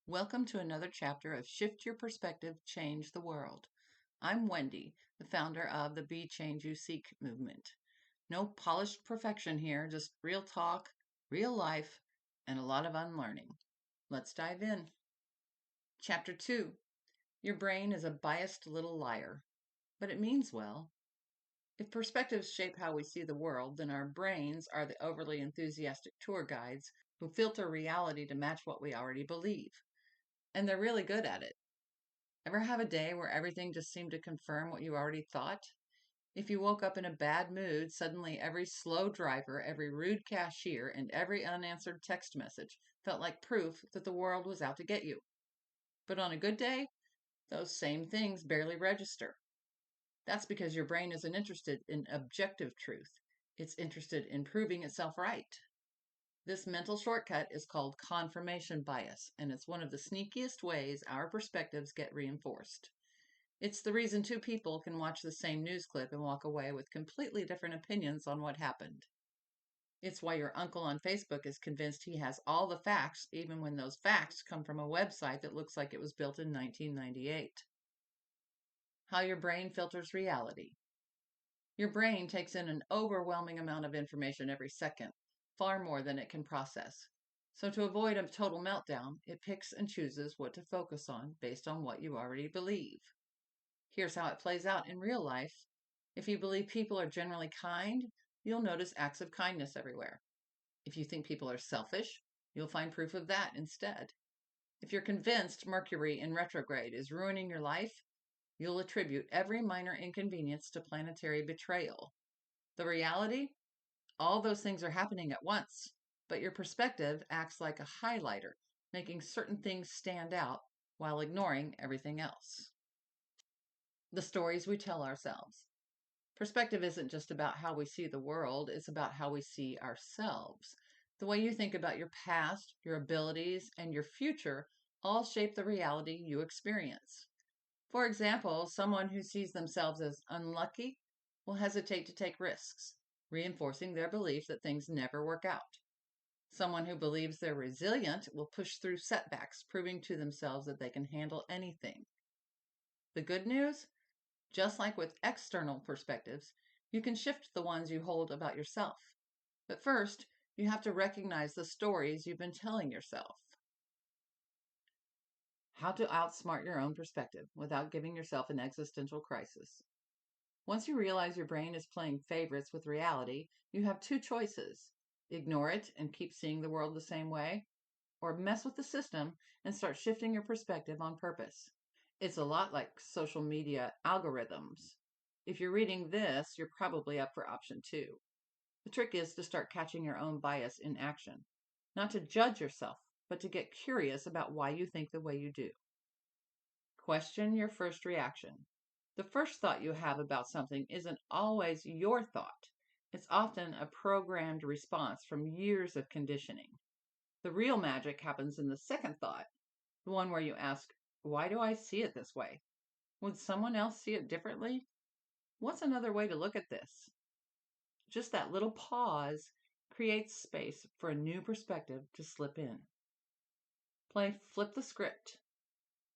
Welcome to another chapter of Shift Your Perspective, Change the World. I'm Wendy, the founder of the BeChangeUSeek movement. No polished perfection here, just real talk, real life, and a lot of unlearning. Let's dive in. Chapter 2. Your brain is a biased little liar, but it means well. If perspectives shape how we see the world, then our brains are the overly enthusiastic tour guides who filter reality to match what we already believe. And they're really good at it. Ever have a day where everything just seemed to confirm what you already thought? If you woke up in a bad mood, suddenly every slow driver, every rude cashier, and every unanswered text message felt like proof that the world was out to get you. But on a good day, those same things barely register. That's because your brain isn't interested in objective truth. It's interested in proving itself right. This mental shortcut is called confirmation bias, and it's one of the sneakiest ways our perspectives get reinforced. It's the reason two people can watch the same news clip and walk away with completely different opinions on what happened. It's why your uncle on Facebook is convinced he has all the facts, even when those facts come from a website that looks like it was built in 1998. How your brain filters reality. Your brain takes in an overwhelming amount of information every second, far more than it can process. So to avoid a total meltdown, it picks and chooses what to focus on based on what you already believe. Here's how it plays out in real life. If you believe people are generally kind, you'll notice acts of kindness everywhere. If you think people are selfish, you'll find proof of that instead. If you're convinced Mercury in retrograde is ruining your life, you'll attribute every minor inconvenience to planetary betrayal. The reality? All those things are happening at once, but your perspective acts like a highlighter, making certain things stand out while ignoring everything else. The stories we tell ourselves. Perspective isn't just about how we see the world, it's about how we see ourselves. The way you think about your past, your abilities, and your future all shape the reality you experience. For example, someone who sees themselves as unlucky will hesitate to take risks, reinforcing their belief that things never work out. Someone who believes they're resilient will push through setbacks, proving to themselves that they can handle anything. The good news? Just like with external perspectives, you can shift the ones you hold about yourself. But first, you have to recognize the stories you've been telling yourself. How to outsmart your own perspective without giving yourself an existential crisis. Once you realize your brain is playing favorites with reality, you have two choices: ignore it and keep seeing the world the same way, or mess with the system and start shifting your perspective on purpose. It's a lot like social media algorithms. If you're reading this, you're probably up for option 2. The trick is to start catching your own bias in action, not to judge yourself, but to get curious about why you think the way you do. Question your first reaction. The first thought you have about something isn't always your thought. It's often a programmed response from years of conditioning. The real magic happens in the second thought, the one where you ask, why do I see it this way? Would someone else see it differently? What's another way to look at this? Just that little pause creates space for a new perspective to slip in. Play flip the script.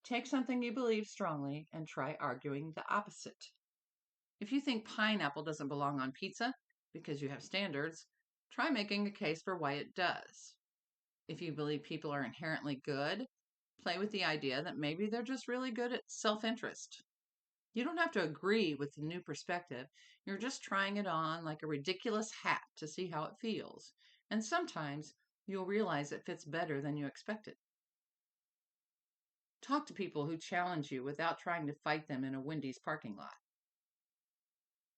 Take something you believe strongly and try arguing the opposite. If you think pineapple doesn't belong on pizza because you have standards, try making a case for why it does. If you believe people are inherently good, play with the idea that maybe they're just really good at self-interest. You don't have to agree with the new perspective. You're just trying it on like a ridiculous hat to see how it feels. And sometimes you'll realize it fits better than you expected. Talk to people who challenge you without trying to fight them in a Wendy's parking lot.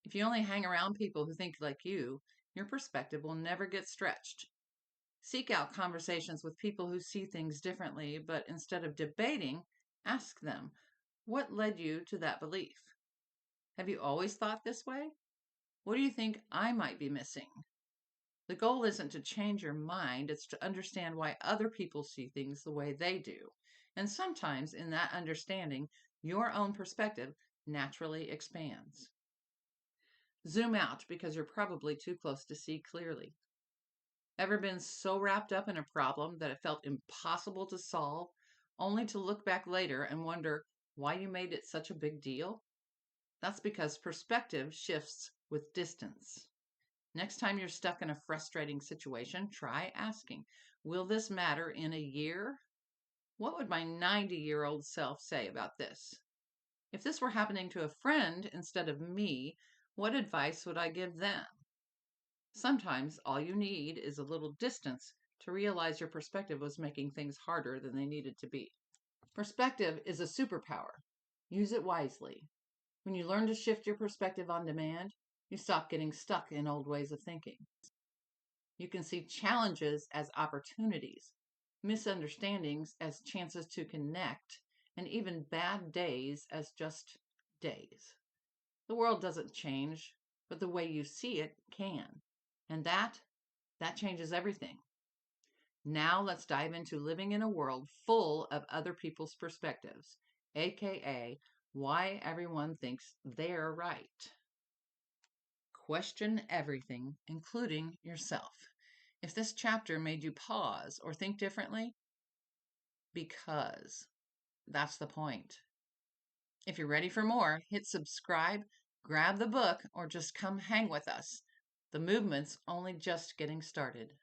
If you only hang around people who think like you, your perspective will never get stretched. Seek out conversations with people who see things differently, but instead of debating, ask them, what led you to that belief? Have you always thought this way? What do you think I might be missing? The goal isn't to change your mind, it's to understand why other people see things the way they do. And sometimes in that understanding, your own perspective naturally expands. Zoom out because you're probably too close to see clearly. Ever been so wrapped up in a problem that it felt impossible to solve, only to look back later and wonder why you made it such a big deal? That's because perspective shifts with distance. Next time you're stuck in a frustrating situation, try asking, will this matter in a year? What would my 90-year-old self say about this? If this were happening to a friend instead of me, what advice would I give them? Sometimes all you need is a little distance to realize your perspective was making things harder than they needed to be. Perspective is a superpower. Use it wisely. When you learn to shift your perspective on demand, you stop getting stuck in old ways of thinking. You can see challenges as opportunities, misunderstandings as chances to connect, and even bad days as just days. The world doesn't change, but the way you see it can. And that changes everything. Now let's dive into living in a world full of other people's perspectives, aka why everyone thinks they're right. Question everything, including yourself. If this chapter made you pause or think differently, because that's the point. If you're ready for more, hit subscribe, grab the book, or just come hang with us. The movement's only just getting started.